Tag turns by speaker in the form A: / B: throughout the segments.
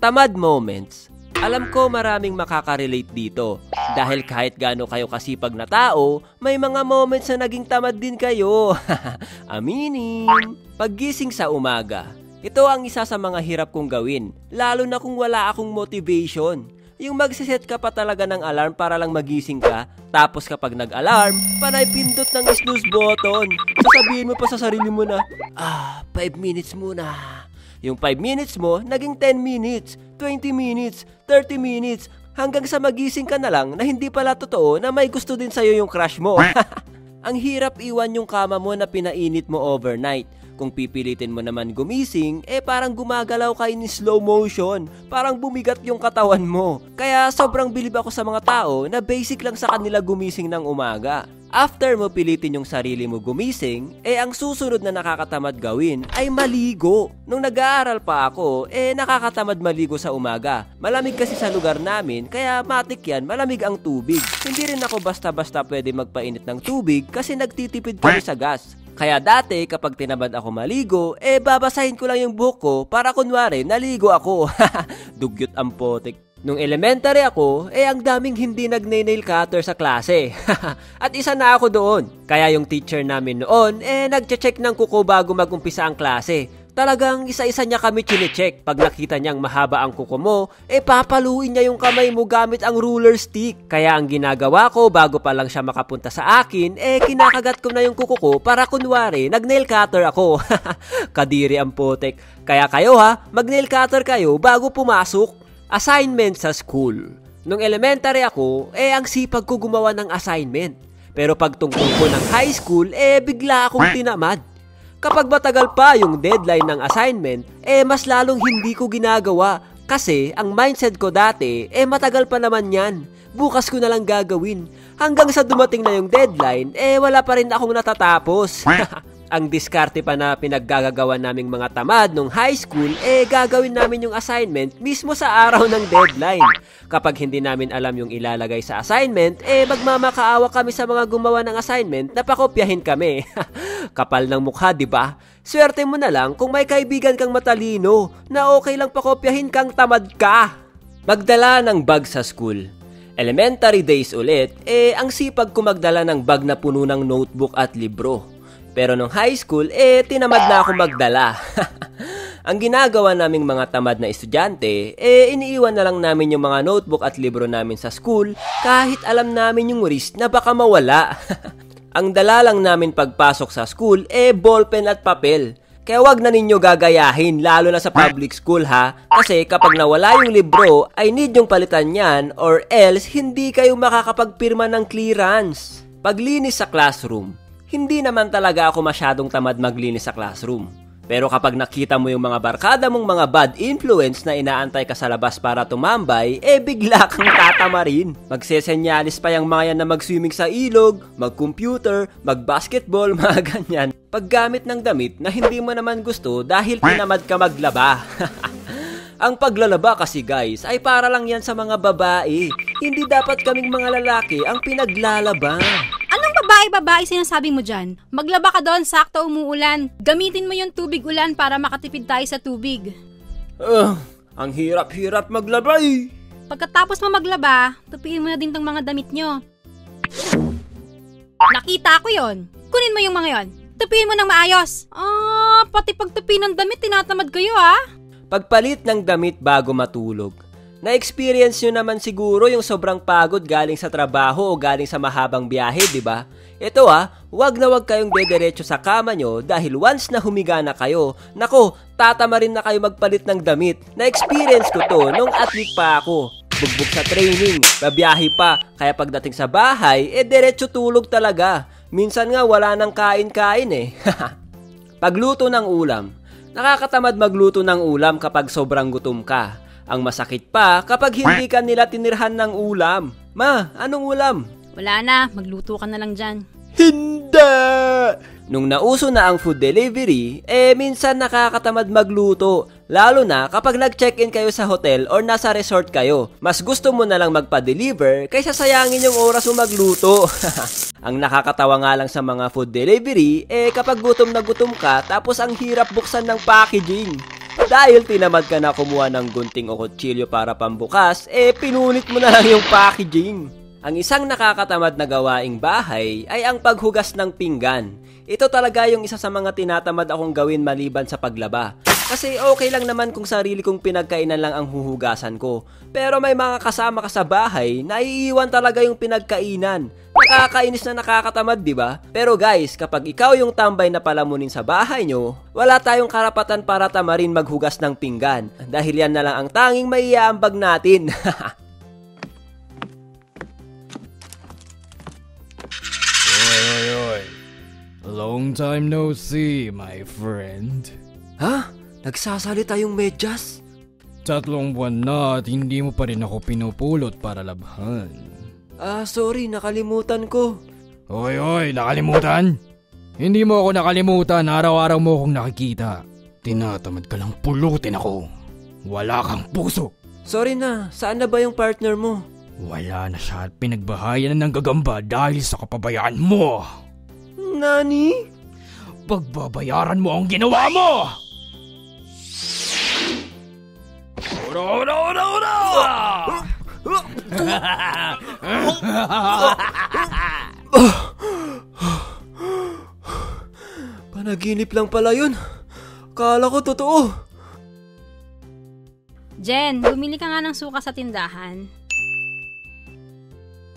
A: Tamad moments. Alam ko maraming makaka-relate dito. Dahil kahit gaano kayo kasipag na tao, may mga moments na naging tamad din kayo. Aminin. Paggising sa umaga. Ito ang isa sa mga hirap kong gawin. Lalo na kung wala akong motivation. Yung magsiset ka pa talaga ng alarm para lang magising ka. Tapos kapag nag-alarm, panay pindot ng snooze button. Sasabihin mo pa sa sarili mo na, 5 minutes muna. Yung 5 minutes mo, naging 10 minutes, 20 minutes, 30 minutes, hanggang sa magising ka na lang na hindi pala totoo na may gusto din sa'yo yung crush mo. Ang hirap iwan yung kama mo na pinainit mo overnight. Kung pipilitin mo naman gumising, parang gumagalaw ka in slow motion. Parang bumigat yung katawan mo. Kaya sobrang bilib ako sa mga tao na basic lang sa kanila gumising ng umaga. After mo pilitin yung sarili mo gumising, ang susunod na nakakatamad gawin ay maligo. Nung nag-aaral pa ako, nakakatamad maligo sa umaga. Malamig kasi sa lugar namin, kaya matik yan, malamig ang tubig. Hindi rin ako basta-basta pwede magpainit ng tubig kasi nagtitipid kami sa gas. Kaya dati kapag tinamad ako maligo, babasahin ko lang yung buhok ko para kunwari naligo ako. Dugyot ang potik. Nung elementary ako, ang daming hindi nagne-nail cutter sa klase. At isa na ako doon. Kaya yung teacher namin noon, nagche-check ng kuko bago mag-umpisa ang klase. Talagang isa-isa niya kami chine-check. Pag nakita niyang mahaba ang kuko mo, papaluin niya yung kamay mo gamit ang ruler stick. Kaya ang ginagawa ko bago pa lang siya makapunta sa akin, kinakagat ko na yung kuko ko para kunwari, nag-nail cutter ako. Kadiri ang potek. Kaya kayo mag-nail cutter kayo bago pumasok. Assignment sa school. Nung elementary ako, ang sipag ko gumawa ng assignment. Pero pag tungkol ko ng high school, bigla akong tinamad. Kapag matagal pa yung deadline ng assignment, mas lalong hindi ko ginagawa. Kasi ang mindset ko dati, matagal pa naman yan. Bukas ko na lang gagawin. Hanggang sa dumating na yung deadline, wala pa rin akong natatapos. Ang diskarte pa na pinaggagawan naming mga tamad nung high school, gagawin namin yung assignment mismo sa araw ng deadline. Kapag hindi namin alam yung ilalagay sa assignment, magmamakaawa kami sa mga gumawa ng assignment na pakopyahin kami. Kapal ng mukha, di ba? Swerte mo na lang kung may kaibigan kang matalino na okay lang pakopyahin kang tamad ka. Magdala ng bag sa school. Elementary days ulit, ang sipag ko magdala ng bag na puno ng notebook at libro. Pero nung high school, tinamad na ako magdala. Ang ginagawa naming mga tamad na estudyante, iniiwan na lang namin yung mga notebook at libro namin sa school kahit alam namin yung risk na baka mawala. Ang dala lang namin pagpasok sa school, ballpen at papel. Kaya wag na ninyo gagayahin, lalo na sa public school Kasi kapag nawala yung libro, ay need yung palitan yan or else hindi kayo makakapagpirma ng clearance. Paglinis sa classroom. Hindi naman talaga ako masyadong tamad maglinis sa classroom. Pero kapag nakita mo yung mga barkada mong mga bad influence na inaantay ka sa labas para tumambay, bigla kang tatamarin. Magsesenyalis pa yung mga yan na mag-swimming sa ilog, mag-computer, mag-basketball, mga ganyan. Paggamit ng damit na hindi mo naman gusto dahil tinamad ka maglaba. Ang paglalaba kasi guys, ay para lang yan sa mga babae. Hindi dapat kaming mga lalaki ang pinaglalaba.
B: Anong babae sinasabi mo dyan? Maglaba ka doon, sakto umuulan. Gamitin mo yung tubig ulan para makatipid tayo sa tubig.
A: Ang hirap-hirap maglaba
B: Pagkatapos mo maglaba, tupiin mo na din tong mga damit nyo. Nakita ko yon. Kunin mo yung mga yon. Tupiin mo ng maayos. Pati pagtupi ng damit, tinatamad kayo
A: Pagpalit ng damit bago matulog. Na-experience nyo naman siguro yung sobrang pagod galing sa trabaho o galing sa mahabang biyahe, di ba? Ito wag na wag kayong dederecho sa kama nyo dahil once na humiga na kayo, nako, tatama rin na kayo magpalit ng damit. Na-experience ko to nung athlete pa ako. Bugbog sa training, babiyahe pa, kaya pagdating sa bahay, derecho tulog talaga. Minsan nga wala nang kain-kain Pagluto ng ulam. Nakakatamad magluto ng ulam kapag sobrang gutom ka. Ang masakit pa kapag hindi ka nila tinirhan ng ulam. Ma, anong ulam?
B: Wala na, magluto ka na lang dyan.
A: Hindi! Nung nauso na ang food delivery, minsan nakakatamad magluto. Lalo na kapag nag-check-in kayo sa hotel or nasa resort kayo. Mas gusto mo na lang magpa-deliver kaysa sayangin yung oras mo magluto. Ang nakakatawa nga lang sa mga food delivery, kapag gutom na gutom ka tapos ang hirap buksan ng packaging. Dahil tinamad ka na kumuha ng gunting o kutsilyo para pambukas, pinulit mo na lang yung packaging. Ang isang nakakatamad na gawaing bahay ay ang paghugas ng pinggan. Ito talaga yung isa sa mga tinatamad akong gawin maliban sa paglaba. Kasi okay lang naman kung sarili kong pinagkainan lang ang huhugasan ko. Pero may mga kasama ka sa bahay na iiwan talaga yung pinagkainan. Nakakainis na nakakatamad, di ba? Pero guys, kapag ikaw yung tambay na palamunin sa bahay nyo, wala tayong karapatan para tamarin maghugas ng pinggan. Dahil yan na lang ang tanging maiaambag natin.
C: Oy. Long time no see, my friend.
A: Ha? Nagsasalita yung medyas?
C: 3 buwan na at hindi mo pa rin ako pinupulot para labhan.
A: Sorry, nakalimutan ko.
C: Oy, nakalimutan? Hindi mo ako nakalimutan, araw-araw mo akong nakikita. Tinatamad ka lang pulutin ako. Wala kang puso.
A: Sorry na, saan na ba yung partner mo?
C: Wala na siya at pinagbahayan na ng gagamba dahil sa kapabayaan mo.
A: Nani?
C: Pagbabayaran mo ang ginawa mo! Ura!
A: Panaginip lang pala yun. Kala ko totoo.
B: Jen, bumili ka nga ng suka sa tindahan.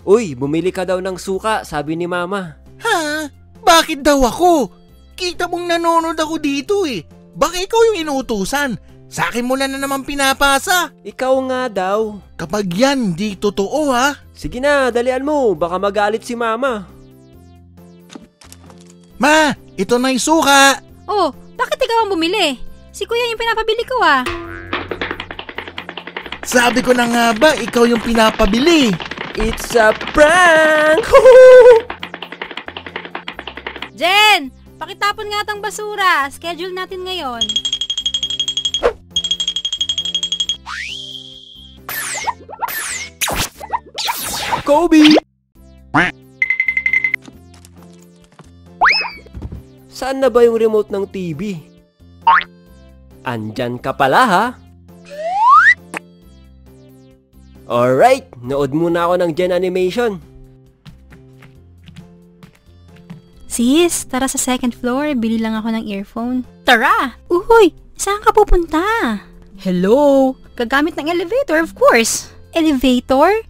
A: Uy, bumili ka daw ng suka, sabi ni Mama.
D: Ha? Bakit daw ako? Kita mong nanonood ako dito eh. Baka ikaw yung inuutusan. Sa akin mo na naman pinapasa.
A: Ikaw nga daw.
D: Kapag yan, di totoo ha.
A: Sige na, dalian mo. Baka magalit si Mama.
D: Ma, ito na yung suka.
B: Oh, bakit ikaw ang bumili? Si Kuya yung pinapabili ko ah.
D: Sabi ko na nga ba, ikaw yung pinapabili.
A: It's a prank!
B: Jen, pakitapon nga tong basura. Schedule natin ngayon.
A: Kobe! Saan na ba yung remote ng TV? Andyan ka pala ha? Alright, nood muna ako ng Gen Animation.
B: Sis, tara sa second floor. Bili lang ako ng earphone. Tara! Uy, saan ka pupunta? Hello? Gagamit ng elevator, of course. Elevator?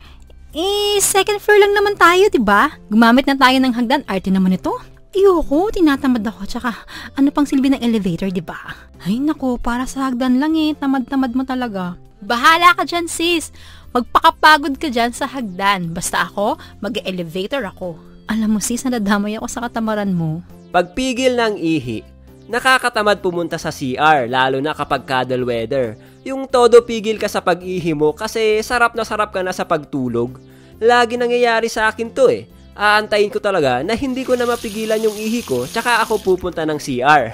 B: Second floor lang naman tayo, diba? Gumamit na tayo ng hagdan. Arte naman ito. Ayoko, tinatamad ako. Tsaka, ano pang silbi ng elevator, diba? Ay naku, para sa hagdan lang eh. Tamad-tamad mo talaga. Bahala ka dyan, sis. Magpakapagod ka dyan sa hagdan. Basta ako, mag-elevator ako. Alam mo sis, nadadamay ako sa katamaran mo.
A: Pagpigil ng ihi, nakakatamad pumunta sa CR, lalo na kapag cuddle weather. Yung todo pigil ka sa pag-ihi mo kasi sarap na sarap ka na sa pagtulog. Lagi nangyayari sa akin to eh. Aantayin ko talaga na hindi ko na mapigilan yung ihi ko tsaka ako pupunta ng CR.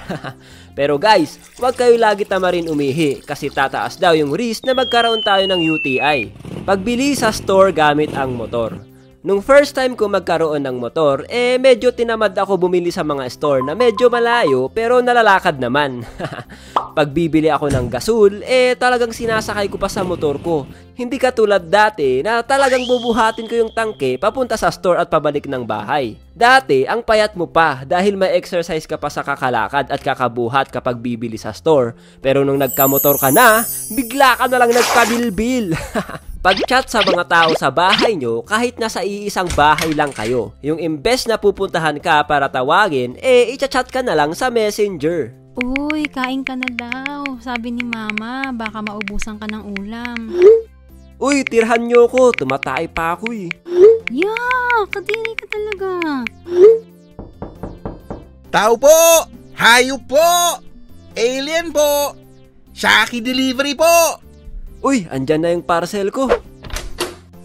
A: Pero guys, huwag kayo lagi tamarin umihi kasi tataas daw yung risk na magkaroon tayo ng UTI. Pagbili sa store gamit ang motor. Nung first time ko magkaroon ng motor, medyo tinamad ako bumili sa mga store na medyo malayo pero nalalakad naman. Pagbibili ako ng gasol, talagang sinasakay ko pa sa motor ko. Hindi katulad dati na talagang bubuhatin ko yung tangke papunta sa store at pabalik ng bahay. Dati, ang payat mo pa dahil may exercise ka pa sa kakalakad at kakabuhat kapag bibili sa store. Pero nung nagkamotor ka na, bigla ka na lang nagkabilbil. Pag-chat sa mga tao sa bahay nyo, kahit nasa iisang bahay lang kayo, yung imbes na pupuntahan ka para tawagin, i-chat ka na lang sa messenger.
B: Uy, kain ka na daw. Sabi ni Mama, baka maubusan ka ng ulam.
A: Uy, tirhan nyo ko. Tumatay pa ako eh.
B: Yeah, kadiri ka talaga.
D: Tao po! Hayop po! Alien po! Shaki delivery po!
A: Uy, andyan na yung parcel ko.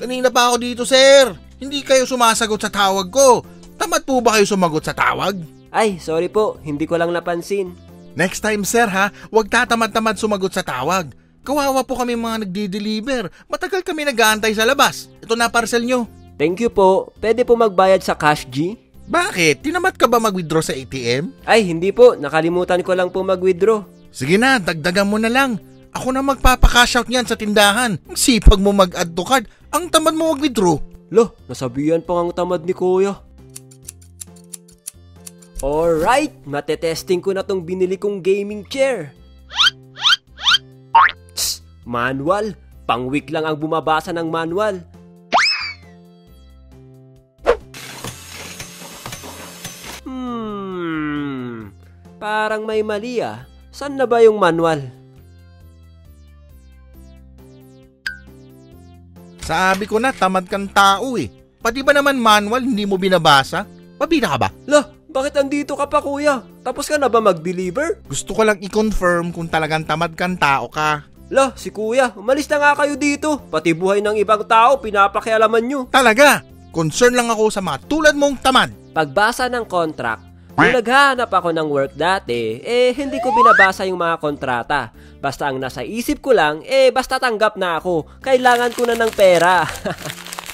D: Kanina pa ako dito, sir. Hindi kayo sumasagot sa tawag ko. Tamad po ba kayo sumagot sa tawag?
A: Ay, sorry po. Hindi ko lang napansin.
D: Next time, sir ha, huwag tatamad-tamad sumagot sa tawag. Kawawa po kami mga nagdi-deliver. Matagal kami nag-aantay sa labas. Ito na parcel nyo.
A: Thank you po. Pwede po magbayad sa cash G?
D: Bakit? Tinamad ka ba mag-withdraw sa ATM?
A: Ay, hindi po. Nakalimutan ko lang po mag-withdraw.
D: Sige na, dagdagan mo na lang. Ako na magpapaka-shout niyan sa tindahan. Ang sipag mo mag-add to cart. Ang tamad mo mag-withdraw.
A: Lo, nasabihan pa ang tamad ni Kuya. Alright, matetesting ko na tong binili kong gaming chair. Tss, manual. Pang week lang ang bumabasa ng manual. Parang may mali ah. Saan na ba yung manual?
D: Sabi ko na, tamad kang tao eh. Pati ba naman manual hindi mo binabasa? Pabida ka ba?
A: Lah, bakit andito ka pa Kuya? Tapos ka na ba mag-deliver?
D: Gusto ko lang i-confirm kung talagang tamad kang tao ka.
A: Lah, si Kuya, umalis na nga kayo dito. Pati buhay ng ibang tao, pinapakialaman nyo.
D: Talaga? Concern lang ako sa mga tulad mong tamad.
A: Pagbasa ng contract, kung naghahanap ako ng work dati, hindi ko binabasa yung mga kontrata. Basta ang nasa isip ko lang, basta tanggap na ako. Kailangan ko na ng pera.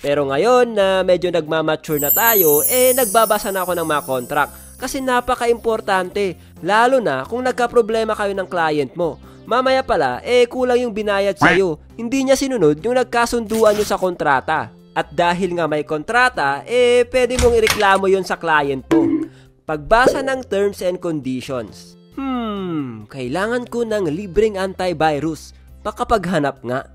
A: Pero ngayon na medyo nagmamature na tayo, nagbabasa na ako ng mga contract. Kasi napaka-importante, lalo na kung nagka-problema kayo ng client mo. Mamaya pala, kulang yung binayad sa'yo. Hindi niya sinunod yung nagkasunduan nyo sa kontrata. At dahil nga may kontrata, pwede mong ireklamo yon sa client mo. Pagbasa ng terms and conditions. Kailangan ko ng libreng antivirus. Makapaghanap nga.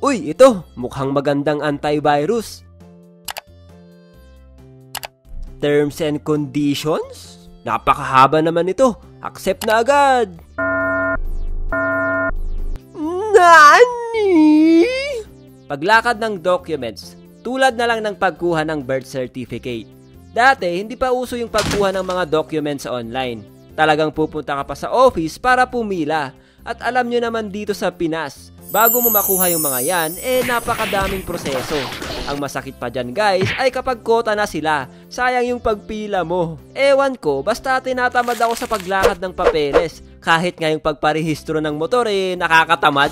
A: Uy, ito, mukhang magandang antivirus. Terms and conditions? Napakahaba naman ito. Accept na agad. Nani? Paglakad ng documents, tulad na lang ng pagkuha ng birth certificate. Dati, hindi pa uso yung pagkuha ng mga documents online. Talagang pupunta ka pa sa office para pumila. At alam nyo naman dito sa Pinas, bago mo makuha yung mga yan, napakadaming proseso. Ang masakit pa dyan guys, ay kapag kota na sila, sayang yung pagpila mo. Ewan ko, basta tinatamad ako sa paglakad ng papeles. Kahit nga yung pagparehistro ng motor, nakakatamad.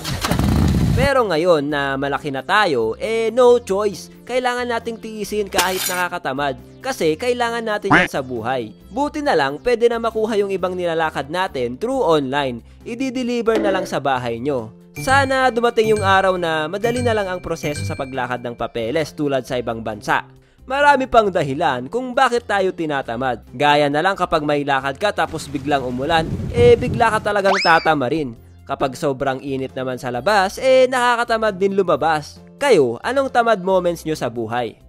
A: Pero ngayon na malaki na tayo, no choice. Kailangan nating tiisin kahit nakakatamad. Kasi kailangan natin yan sa buhay. Buti na lang, pwede na makuha yung ibang nilalakad natin through online. I-deliver na lang sa bahay nyo. Sana dumating yung araw na madali na lang ang proseso sa paglakad ng papeles tulad sa ibang bansa. Marami pang dahilan kung bakit tayo tinatamad. Gaya na lang kapag may lakad ka tapos biglang umulan, bigla ka talagang tatama rin. Kapag sobrang init naman sa labas, nakakatamad din lumabas. Kayo, anong tamad moments nyo sa buhay?